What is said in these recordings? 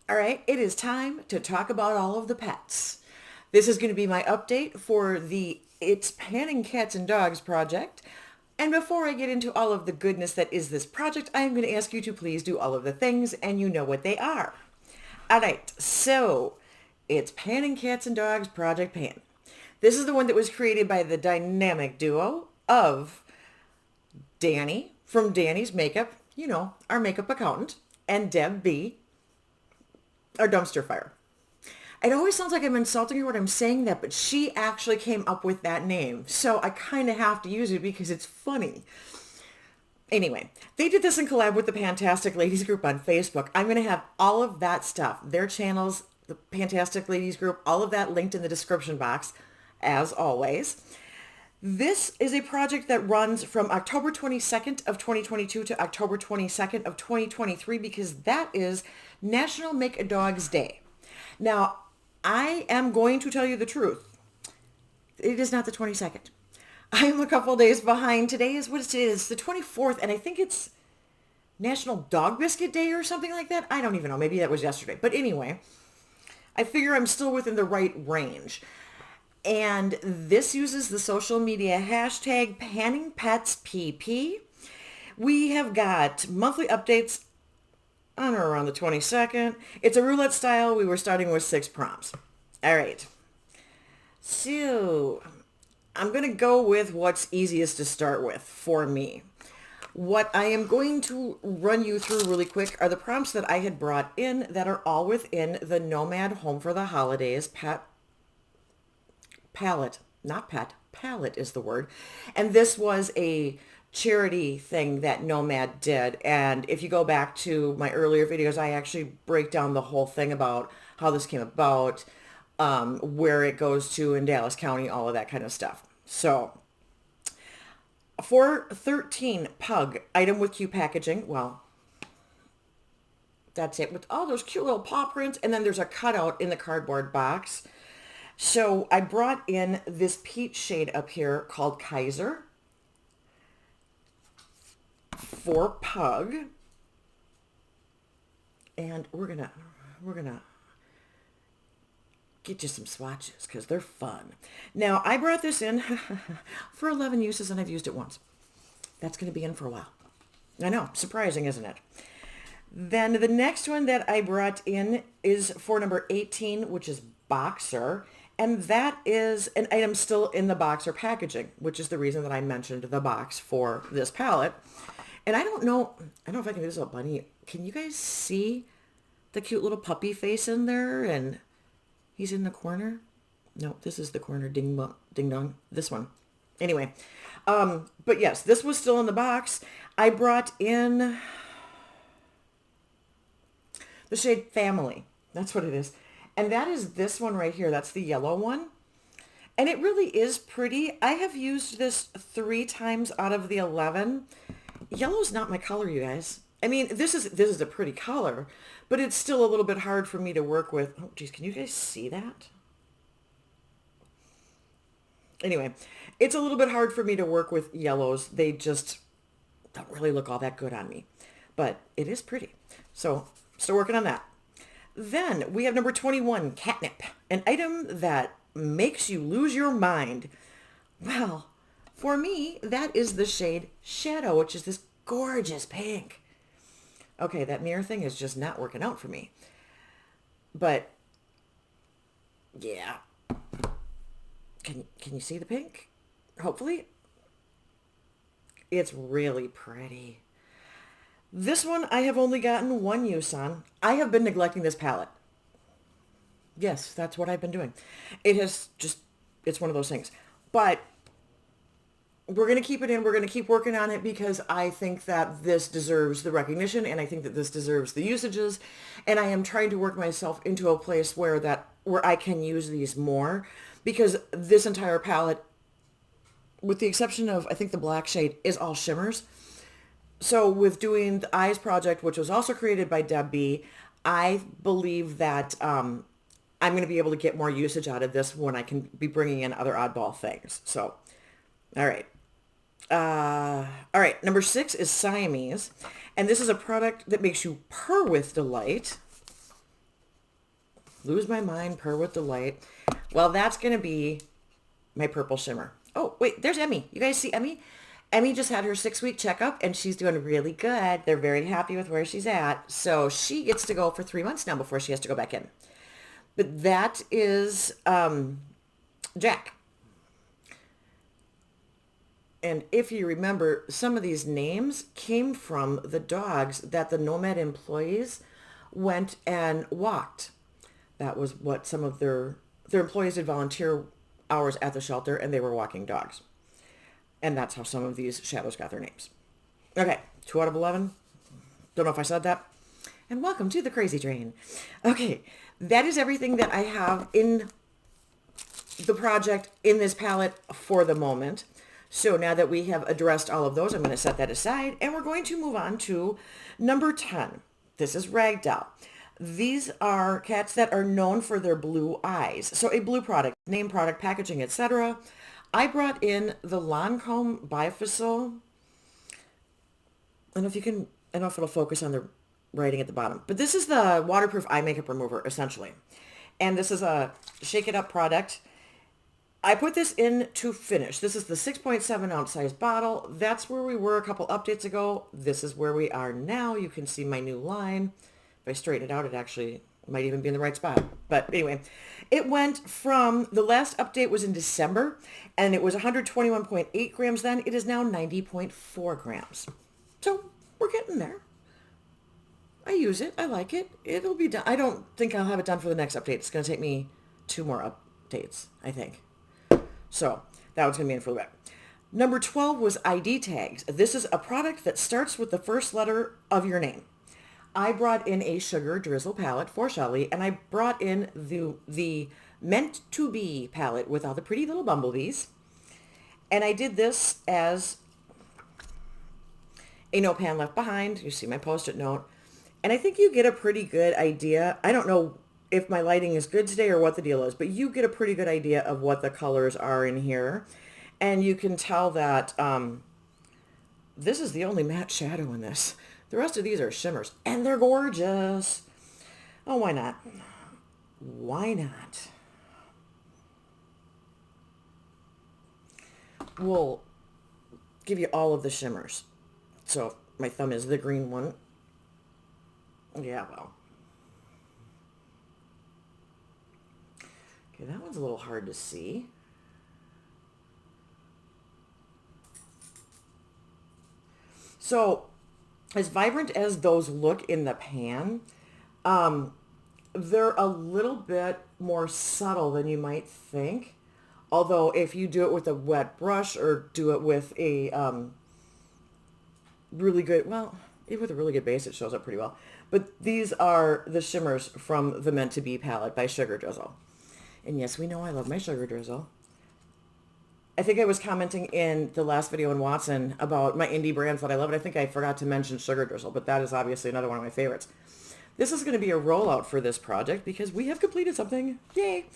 All right, it is time to talk about all of the pets. This is going to be my update for the It's Panning Cats and Dogs project. And before I get into all of the goodness that is this project, I am going to ask you to please do all of the things, and you know what they are. All right, so it's Panning Cats and Dogs Project Pan. This is the one that was created by the dynamic duo of Danny from Danny's Makeup, our makeup accountant, and Deb B, our dumpster fire. It always sounds like I'm insulting her when I'm saying that, but she actually came up with that name. So I kind of have to use it because it's funny. Anyway, they did this in collab with the Fantastic Ladies group on Facebook. I'm going to have all of that stuff, their channels, the Fantastic Ladies group, all of that linked in the description box, as always. This is a project that runs from October 22nd of 2022 to October 22nd of 2023 because that is National Make a Dog's Day. Now, I am going to tell you the truth. It is not the 22nd. I am a couple days behind. Today is what it is, the 24th, and I think it's National Dog Biscuit Day or something like that. I don't even know. Maybe that was yesterday. But anyway, I figure I'm still within the right range. And this uses the social media hashtag PanningPetsPP. We have got monthly updates on or around the 22nd. It's a roulette style. We were starting with 6 prompts. All right. So I'm going to go with what's easiest to start with for me. What I am going to run you through really quick are the prompts that I had brought in that are all within the Nomad Home for the Holidays palette. Not pet, palette is the word. And this was a charity thing that Nomad did. And if you go back to my earlier videos, I actually break down the whole thing about how this came about, where it goes to in Dallas County, all of that kind of stuff. So for 13 pug item with cute packaging, well, that's it with all those cute little paw prints. And then there's a cutout in the cardboard box. So I brought in this peach shade up here called Kaiser for pug. And we're gonna get you some swatches because they're fun. Now I brought this in for 11 uses and I've used it once. That's going to be in for a while. I know, surprising, isn't it? Then the next one that I brought in is for number 18, which is Boxer. And that is an item still in the Boxer packaging, which is the reason that I mentioned the box for this palette. And I don't know if I can do this up, Bunny. Can you guys see the cute little puppy face in there? And he's in the corner. No, this is the corner. Ding dong. This one. Anyway, but yes, this was still in the box. I brought in the shade Family. That's what it is. And that is this one right here. That's the yellow one. And it really is pretty. I have used this 3 times out of the 11. Yellow's not my color, you guys. I mean, this is a pretty color, but it's still a little bit hard for me to work with. Oh, geez, can you guys see that? Anyway, it's a little bit hard for me to work with yellows. They just don't really look all that good on me. But it is pretty. So, still working on that. Then we have number 21, Catnip, an item that makes you lose your mind. Well, for me, that is the shade Shadow, which is this gorgeous pink. Okay, that mirror thing is just not working out for me. But, yeah. Can you see the pink? Hopefully. It's really pretty. This one I have only gotten 1 use on. I have been neglecting this palette. Yes, that's what I've been doing. It's one of those things. But we're going to keep it in. We're going to keep working on it because I think that this deserves the recognition and I think that this deserves the usages. And I am trying to work myself into a place where I can use these more because this entire palette, with the exception of, I think the black shade, is all shimmers. So with doing the Eyes project, which was also created by Deb B, I believe that I'm going to be able to get more usage out of this when I can be bringing in other oddball things. So, all right. All right, number 6 is Siamese. And this is a product that makes you purr with delight. lose my mind, purr with delight. Well, that's going to be my purple shimmer. Oh, wait, there's Emmy. You guys see Emmy? Emmy just had her 6-week checkup and she's doing really good. They're very happy with where she's at. So she gets to go for 3 months now before she has to go back in. But that is Jack. And if you remember, some of these names came from the dogs that the Nomad employees went and walked. That was what some of their employees did volunteer hours at the shelter, and they were walking dogs. And that's how some of these shadows got their names. Okay, 2 out of 11. Don't know if I said that. And welcome to the Crazy Train. Okay, that is everything that I have in the project in this palette for the moment. So now that we have addressed all of those, I'm going to set that aside, and we're going to move on to number 10. This is Ragdoll. These are cats that are known for their blue eyes. So a blue product, name, product, packaging, etc. I brought in the Lancome Bifocal. I don't know if it'll focus on the writing at the bottom, but this is the waterproof eye makeup remover, essentially. And this is a shake it up product. I put this in to finish. This is the 6.7 ounce size bottle. That's where we were a couple updates ago. This is where we are now. You can see my new line. If I straighten it out, it actually might even be in the right spot. But anyway, it went from, the last update was in December, and it was 121.8 grams then. It is now 90.4 grams. So we're getting there. I use it. I like it. It'll be done. I don't think I'll have it done for the next update. It's going to take me 2 more updates, I think. So that was going to be in for a bit. Number 12 was ID tags. This is a product that starts with the first letter of your name. I brought in a sugar drizzle palette for Shelly, and I brought in the Meant to Be palette with all the pretty little bumblebees. And I did this as a no pan left behind. You see my post-it note. And I think you get a pretty good idea. I don't know if my lighting is good today or what the deal is, but you get a pretty good idea of what the colors are in here. And you can tell that this is the only matte shadow in this. The rest of these are shimmers, and they're gorgeous. Oh, why not? Why not? We'll give you all of the shimmers. So my thumb is the green one. Yeah, well. Okay, that one's a little hard to see. So, as vibrant as those look in the pan, they're a little bit more subtle than you might think. Although, if you do it with a wet brush or do it with a really good, well, even with a really good base, it shows up pretty well. But these are the shimmers from the Meant to Be palette by Sugar Drizzle. And yes, we know I love my Sugar Drizzle. I think I was commenting in the last video in Watson about my indie brands that I love, and I think I forgot to mention Sugar Drizzle, but that is obviously another one of my favorites. This is going to be a rollout for this project because we have completed something. Yay!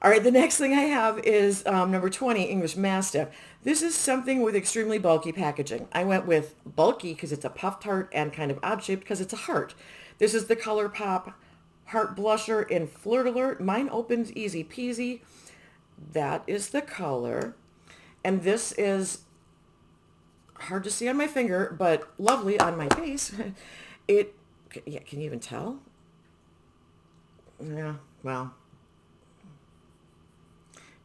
All right, the next thing I have is number 20, English Mastiff. This is something with extremely bulky packaging. I went with bulky because it's a puffed heart and kind of odd-shaped because it's a heart. This is the ColourPop Heart Blusher in Flirt Alert. Mine opens easy peasy. That is the color. And this is hard to see on my finger, but lovely on my face. Yeah, can you even tell? Yeah, well.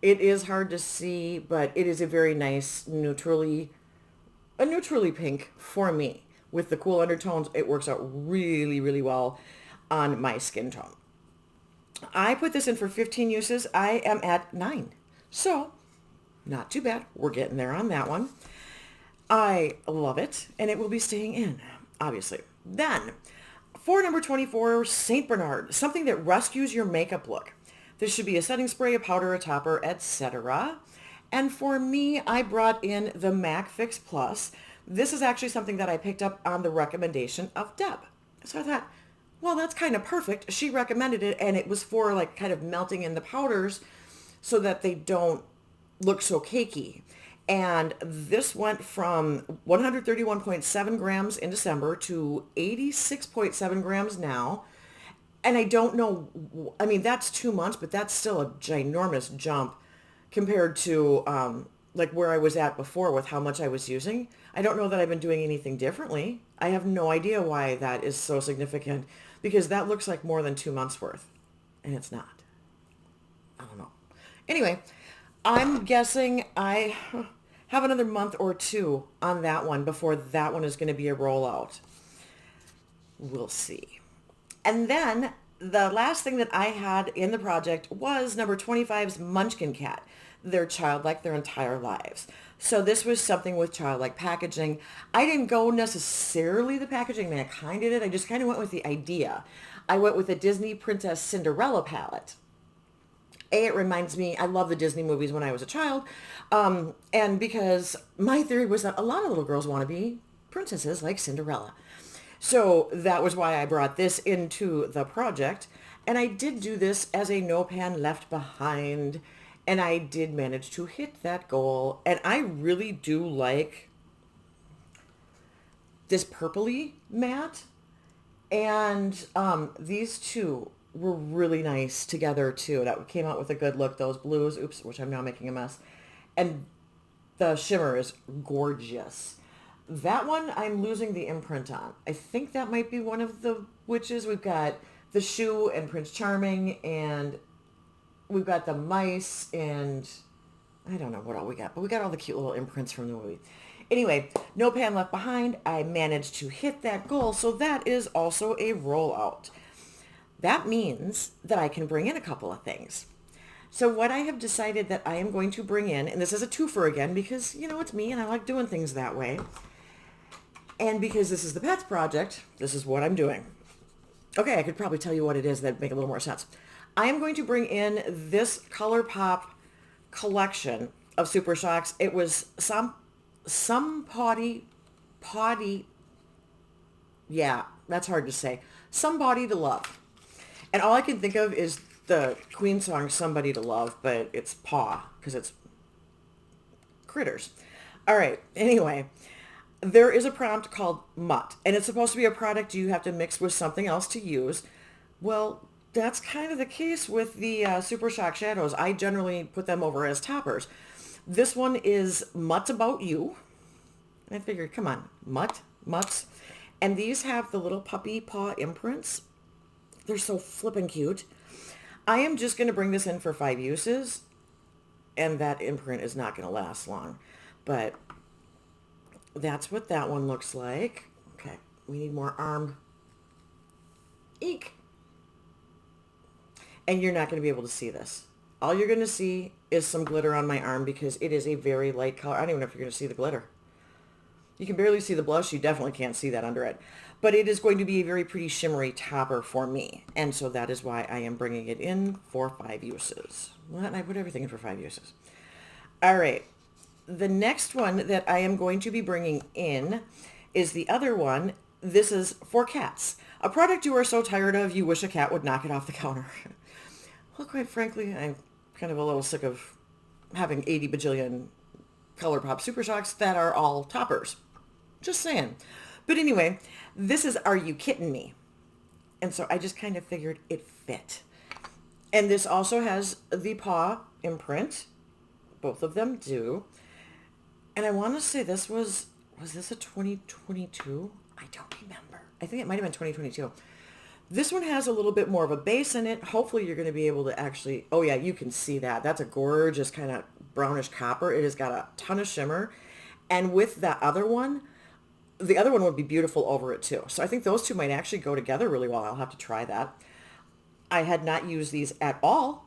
It is hard to see, but it is a very nice neutrally pink for me. With the cool undertones, it works out really, really well on my skin tone. I put this in for 15 uses. I am at 9. So, not too bad. We're getting there on that one. I love it, and it will be staying in, obviously. Then, for number 24, St. Bernard, something that rescues your makeup look. This should be a setting spray, a powder, a topper, etc. And for me, I brought in the MAC Fix Plus. This is actually something that I picked up on the recommendation of Deb. So I thought, well, that's kind of perfect. She recommended it, and it was for like kind of melting in the powders so that they don't look so cakey. And this went from 131.7 grams in December to 86.7 grams now. And I don't know, I mean, that's 2 months, but that's still a ginormous jump compared to like where I was at before with how much I was using. I don't know that I've been doing anything differently. I have no idea why that is so significant because that looks like more than 2 months worth and it's not. I don't know. Anyway, I'm guessing I have another month or two on that one before that one is going to be a rollout. We'll see. And then the last thing that I had in the project was number 25's Munchkin Cat. They're childlike their entire lives. So this was something with childlike packaging. I didn't go necessarily the packaging, I kind of did. I just kind of went with the idea. I went with a Disney Princess Cinderella palette. It reminds me, I love the Disney movies when I was a child. And because my theory was that a lot of little girls want to be princesses like Cinderella. So that was why I brought this into the project. And I did do this as a no pan left behind. And I did manage to hit that goal. And I really do like this purpley matte. And these two were really nice together too. That came out with a good look. Those blues, oops, which I'm now making a mess. And the shimmer is gorgeous. That one I'm losing the imprint on. I think that might be one of the witches. We've got the shoe and Prince Charming, and we've got the mice, and I don't know what all we got, but we got all the cute little imprints from the movie. Anyway, no pan left behind. I managed to hit that goal, so that is also a rollout. That means that I can bring in a couple of things. So what I have decided that I am going to bring in, and this is a twofer again because, you know, it's me and I like doing things that way. And because this is the Pets Project, this is what I'm doing. Okay, I could probably tell you what it is that'd make a little more sense. I am going to bring in this ColourPop collection of Super Shocks. It was some potty, yeah, that's hard to say. Somebody to Love. And all I can think of is the Queen song, Somebody to Love, but it's paw, because it's critters. All right, anyway, there is a prompt called Mutt, and it's supposed to be a product you have to mix with something else to use. Well, that's kind of the case with the Super Shock Shadows. I generally put them over as toppers. This one is Mutt About You. And I figured, come on, Mutts. And these have the little puppy paw imprints. They're so flippin' cute. I am just going to bring this in for 5 uses, and that imprint is not going to last long. But that's what that one looks like. Okay, we need more arm. Eek. And you're not going to be able to see this. All you're going to see is some glitter on my arm because it is a very light color. I don't even know if you're going to see the glitter. You can barely see the blush. You definitely can't see that under it. But it is going to be a very pretty shimmery topper for me. And so that is why I am bringing it in for 5 uses. Well, and I put everything in for 5 uses. All right. The next one that I am going to be bringing in is the other one. This is for cats. A product you are so tired of, you wish a cat would knock it off the counter. Well, quite frankly, I'm kind of a little sick of having 80 bajillion ColourPop Super Shocks that are all toppers. Just saying. But anyway, this is Are You Kidding Me? And so I just kind of figured it fit. And this also has the paw imprint. Both of them do. And I want to say this was this a 2022? I don't remember. I think it might have been 2022. This one has a little bit more of a base in it. Hopefully you're going to be able to actually, oh yeah, you can see that. That's a gorgeous kind of brownish copper. It has got a ton of shimmer. And with that other one, the other one would be beautiful over it too. So I think those two might actually go together really well. I'll have to try that. I had not used these at all,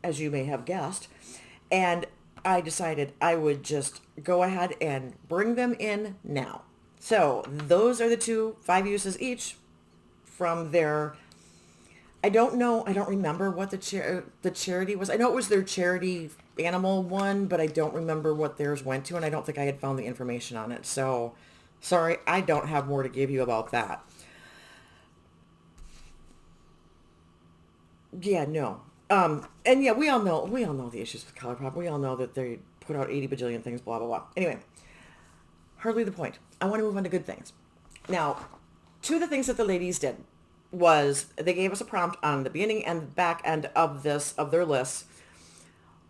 as you may have guessed. And I decided I would just go ahead and bring them in now. So those are the 2, 5 uses each from their, I don't remember what the charity was. I know it was their charity animal one, but I don't remember what theirs went to, and I don't think I had found the information on it. So sorry, I don't have more to give you about that. Yeah, no. And yeah, we all know the issues with ColourPop. We all know that they put out 80 bajillion things, blah, blah, blah. Anyway, hardly the point. I want to move on to good things. Now, 2 of the things that the ladies did was they gave us a prompt on the beginning and the back end of their list.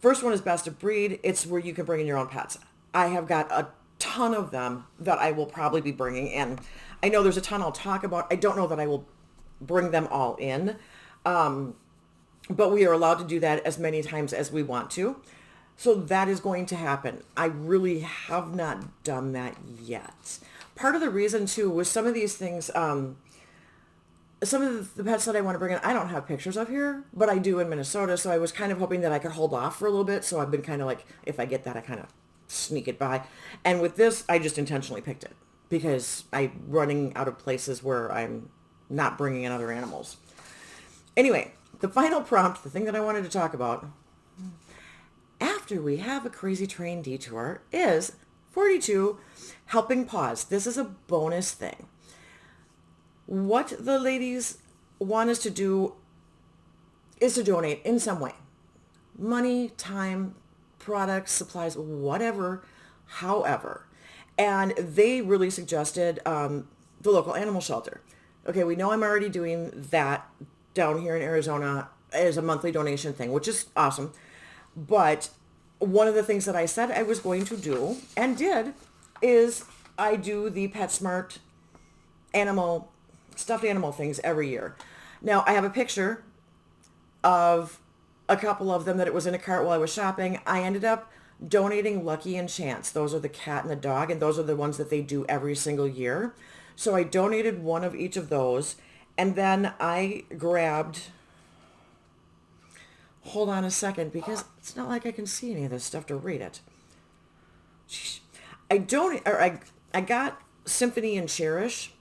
First one is best of breed. It's where you can bring in your own pets. I have got a ton of them that I will probably be bringing in. I know there's a ton I'll talk about. I don't know that I will bring them all in. But we are allowed to do that as many times as we want to. So that is going to happen. I really have not done that yet. Part of the reason too was some of these things, some of the pets that I want to bring in, I don't have pictures of here, but I do in Minnesota. So I was kind of hoping that I could hold off for a little bit. So I've been kind of like, if I get that, I kind of sneak it by. And with this, I just intentionally picked it because I'm running out of places where I'm not bringing in other animals. Anyway, the final prompt, the thing that I wanted to talk about after we have a crazy train detour is 42, helping paws. This is a bonus thing. What the ladies want us to do is to donate in some way. Money, time, products, supplies, whatever, however. And they really suggested the local animal shelter. Okay, we know I'm already doing that down here in Arizona as a monthly donation thing, which is awesome. But one of the things that I said I was going to do and did is I do the PetSmart stuffed animal things every year. Now I have a picture of a couple of them that it was in a cart while I was shopping. I ended up donating Lucky and Chance. Those are the cat and the dog, and those are the ones that they do every single year. So I donated one of each of those, and then I grabbed, hold on a second, because it's not like I can see any of this stuff to read it. I got Symphony and Cherish,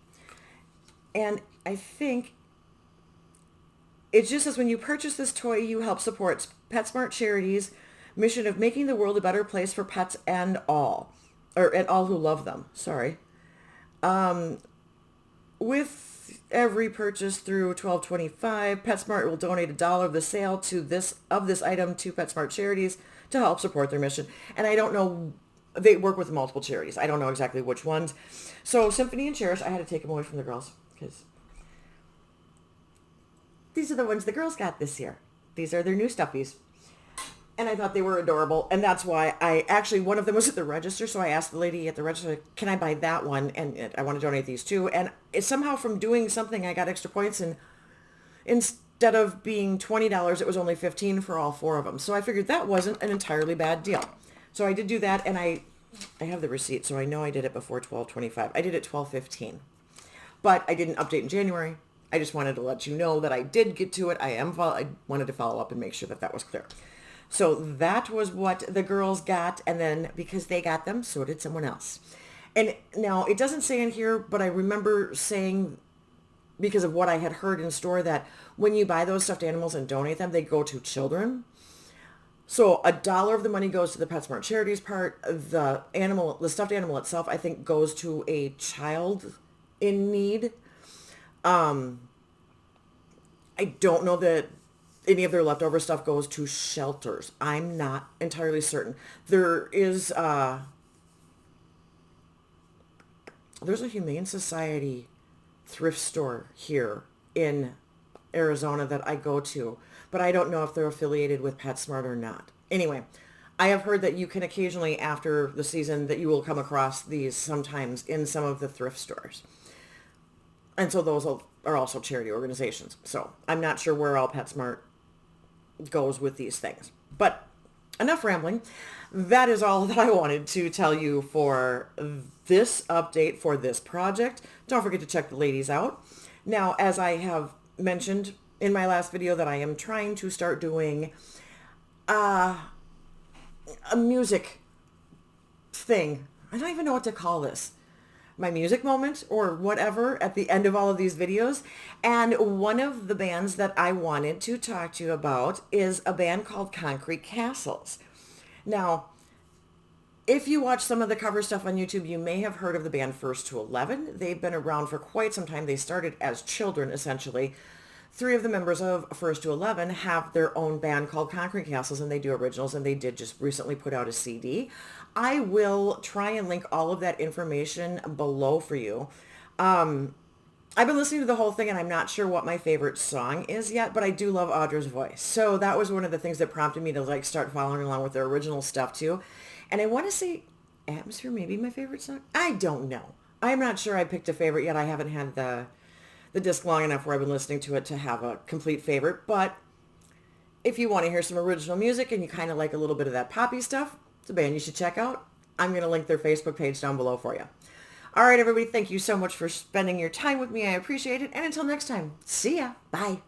and I think it just says when you purchase this toy, you help support PetSmart Charity's mission of making the world a better place for pets and all who love them. Sorry. With every purchase through 12/25, PetSmart will donate $1 of the sale to this item to PetSmart Charities to help support their mission. And I don't know, they work with multiple charities. I don't know exactly which ones. So Symphony and Cherish, I had to take them away from the girls because these are the ones the girls got this year. These are their new stuffies. And I thought they were adorable. And that's why one of them was at the register. So I asked the lady at the register, can I buy that one? And I want to donate these too. And somehow from doing something, I got extra points. And instead of being $20, it was only $15 for all four of them. So I figured that wasn't an entirely bad deal. So I did do that. And I have the receipt. So I know I did it before 12/25. I did it 12/15. But I didn't update in January. I just wanted to let you know that I did get to it. I wanted to follow up and make sure that that was clear. So that was what the girls got. And then because they got them, so did someone else. And now it doesn't say in here, but I remember saying, because of what I had heard in store, that when you buy those stuffed animals and donate them, they go to children. So $1 of the money goes to the PetSmart Charities part. The stuffed animal itself, I think, goes to a child in need. I don't know that any of their leftover stuff goes to shelters. I'm not entirely certain. There's a Humane Society thrift store here in Arizona that I go to, but I don't know if they're affiliated with PetSmart or not. Anyway, I have heard that you can occasionally, after the season, that you will come across these sometimes in some of the thrift stores. And so those are also charity organizations. So I'm not sure where all PetSmart goes with these things. But enough rambling. That is all that I wanted to tell you for this update for this project. Don't forget to check the ladies out. Now, as I have mentioned in my last video, that I am trying to start doing a music thing. I don't even know what to call this. My music moment or whatever at the end of all of these videos. And one of the bands that I wanted to talk to you about is a band called Concrete Castles. Now, if you watch some of the cover stuff on YouTube, you may have heard of the band First to 11. They've been around for quite some time. They started as children, essentially. 3 of the members of First to 11 have their own band called Concrete Castles, and they do originals, and they did just recently put out a CD. I will try and link all of that information below for you. I've been listening to the whole thing and I'm not sure what my favorite song is yet, but I do love Audra's voice. So that was one of the things that prompted me to like start following along with their original stuff too. And I want to say Atmosphere may be my favorite song. I don't know. I'm not sure I picked a favorite yet. I haven't had the disc long enough where I've been listening to it to have a complete favorite. But if you want to hear some original music and you kind of like a little bit of that poppy stuff, it's a band you should check out. I'm going to link their Facebook page down below for you. All right, everybody, thank you so much for spending your time with me. I appreciate it. And until next time, see ya. Bye.